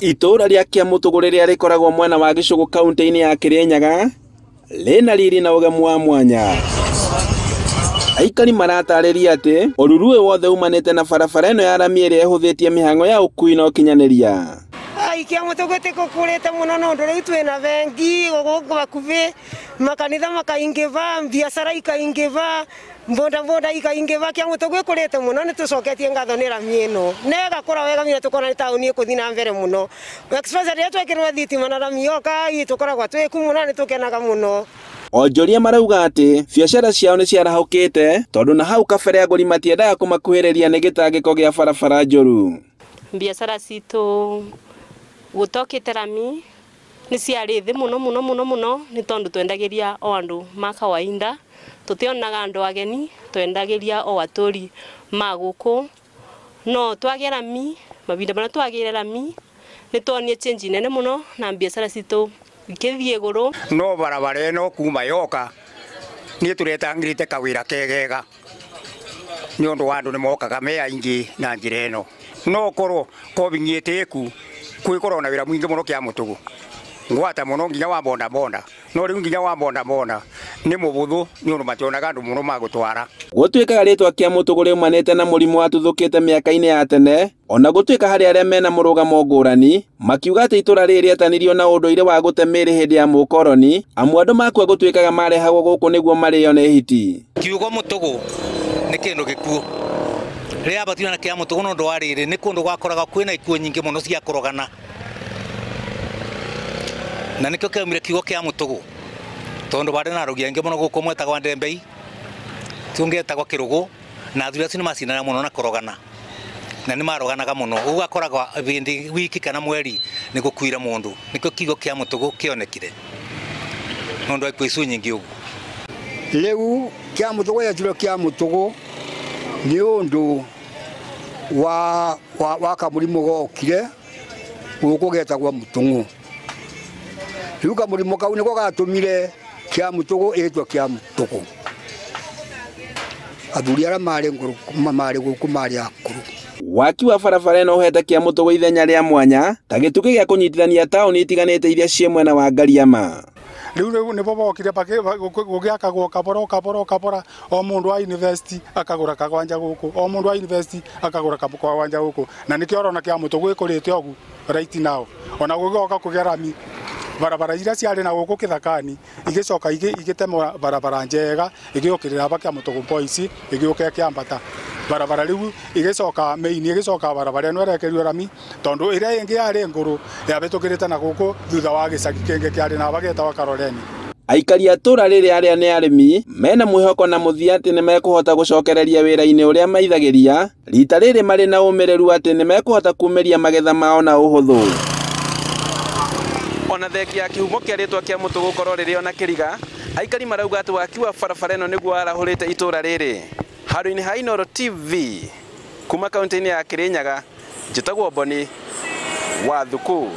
Itura ria Kiamũtũgũ riria rikoragwo mwena wa Gĩcũgũ kaunti-inĩ ya Kirinyaga rina riri na ugemu wa mwanya. Aikari maratarĩria ati ũruru ũyũ wothe umanĩte na barabara ĩno ya rami ĩrĩa ĩhũthĩtie mĩhang'o ya ũkui na ũkinyanĩria. Kiamũtũgũ tĩkũkũrĩte mũno nondũ rĩu twĩna bengi gũkũ hakuhĩ, makanitha makaingĩva, biacara ikaingĩva, bodaboda ikaingĩva. Kiamũtũgũ ĩkũrĩte mũno, nĩtũcoketie ngatho nĩ rami ĩno na ĩgakũra wega mũno, tũkona nĩ taũni ĩkũthiĩ na mbere mũno. Especially rĩrĩa twekĩrwo thitima na rami yoka tũkoragwo twĩku mũno, nĩtũkenaga mũno. Onjoria marauga ati biacara ciao nĩ ciarahũkĩte tondũ na hau kabere agũri matiendaga kũmakuhĩrĩria nĩ gĩtangĩko gĩa barabara njũru. Biacara citũ gũtokĩte rami nĩ ciarĩ thĩ mũno nĩ tondũ twendagĩria o andũ ma kawaida, tũtionaga andũ ageni, twendagĩria o atũri ma gũkũ. No twagĩa rami, mavinda marĩa twagĩire rami nĩ tuonire change nene mũno na biacara citũ ikĩthiĩ igũrũ. No barabara ĩno kuma yoka niĩ tũretangĩrĩte kawĩra kegega nĩ ũndũ wa andũ nĩ mokaga me aingĩ na njĩra ĩno. No korwo kovinyĩte eku kwĩkorwo na wĩra mũingĩ mũno Kiamũtũgũ ngwata mũno nginya wa bonda, no rĩu nginya wa bonda nĩ mũbũthũ nĩ ũndũ mationaga andũ mũno magũtwara. Gũtuĩkaga rĩtwa Kiamũtũgũ riumanĩte na mũrimũ watũthũkĩte mĩaka-inĩ ya tene, ona gũtuĩka harĩ arĩa mena mũrũgamo ngũrani makiuga atĩ itũra rĩrĩ rĩetanirio na ũndũire wa gũte mĩĩrĩ hĩndĩ ya mũkoroni, amu andũ makua gũtuĩkaga marehagwo gũkũ nĩguo marĩo nĩ hiti. Kiugo mũtũgũ nĩ kĩndũ gĩkuũ rĩrĩa abatio na Kiamũtũgũ no ũndũ wa rĩrĩ nĩ kũndũ gwakoraga kwĩna ikuũ nyingĩ mũno cia kũrogana, na nĩkĩo kĩaumire kiugo Kiamũtũgũ tondũ barĩ na arugi aingĩ mũno gũkũ mwetagwo Ndembei, tũngĩetagwo Kĩrũgũ, na athuri acio nĩ macindana mũno na kũrogana na nĩ maroganaga mũno. Ũguo akoragwo hĩndĩ wiki kana mweri nĩ gũkuire mũndũ, nĩkĩo kiugo Kiamũtũgũ kĩonekire nondũ wa ikuũ icio nyingĩ ũguo. Rĩu Kiamũtũgũ yetire Kiamũtũgũ nĩ ũndũ wa kamũrimũ gokire gũkũ getagwo mũtũng'ũ. Rĩu kamũrimũ kau nĩko gatũmire Kiamũtũgũ ĩtwo Kiamũtũgũ. Athuri arĩa marĩ gũkũ marĩ akũrũ. Waki wa barabara ĩno ũhete Kiamũtũgũ ithenya rĩa mwanya ta gĩtugĩ gĩa kũnyitithania taũni itiganĩte iria ciĩ mwena wa Ngariama. Rĩu nĩbo bokire gũgĩakagwo kabora o mũndũ wa university akagũra kagwanja gũkũ, o mũndũ wa university akagũra kagwanja gũkũ, na nĩkĩo ũrona Kiamũtũgũ ĩkũrĩte ũguo right now. Ona gũgĩoka kũgĩa rami barabara iria ciarĩ na gũkũ kĩthakani igĩcoka igĩtemwo barabara njega igĩũkĩrĩra hapa Kiamũtũgũ Boys igĩũka Kĩambata. Barabara rĩu igĩcoka main igĩcoka barabara ĩno ĩrekerio rami tondũ ĩrĩa ĩngĩ yarĩ ngũrũ yabĩtũkĩrĩte na gũkũ thutha wa gĩcagi kĩngĩ kĩarĩ na bagĩtagwo Karoreni. Aikari a itũra rĩrĩ arĩa nĩ arĩmi mena mwĩhoko na mũthia atĩ nĩ mekũhota gũcokereria wĩra-inĩ ũrĩa maithagĩria, rita rĩrĩ marĩ na ũmĩrĩru atĩ nĩ mekũhota kuumĩria magetha mao na ũhũthũ. Ona thengia kĩhumo kĩa rĩtwa Kiamũtũgũ gũkorwo rĩrĩ ona kĩriga, aikari marauga atĩ waki wa barabara ĩno nĩguo warahũrĩte itũra rĩrĩ. Handũ-inĩ ha Inooro TV kuma kaunti-inĩ ya Kirinyaga, njĩtagwo Boni wa Thuku.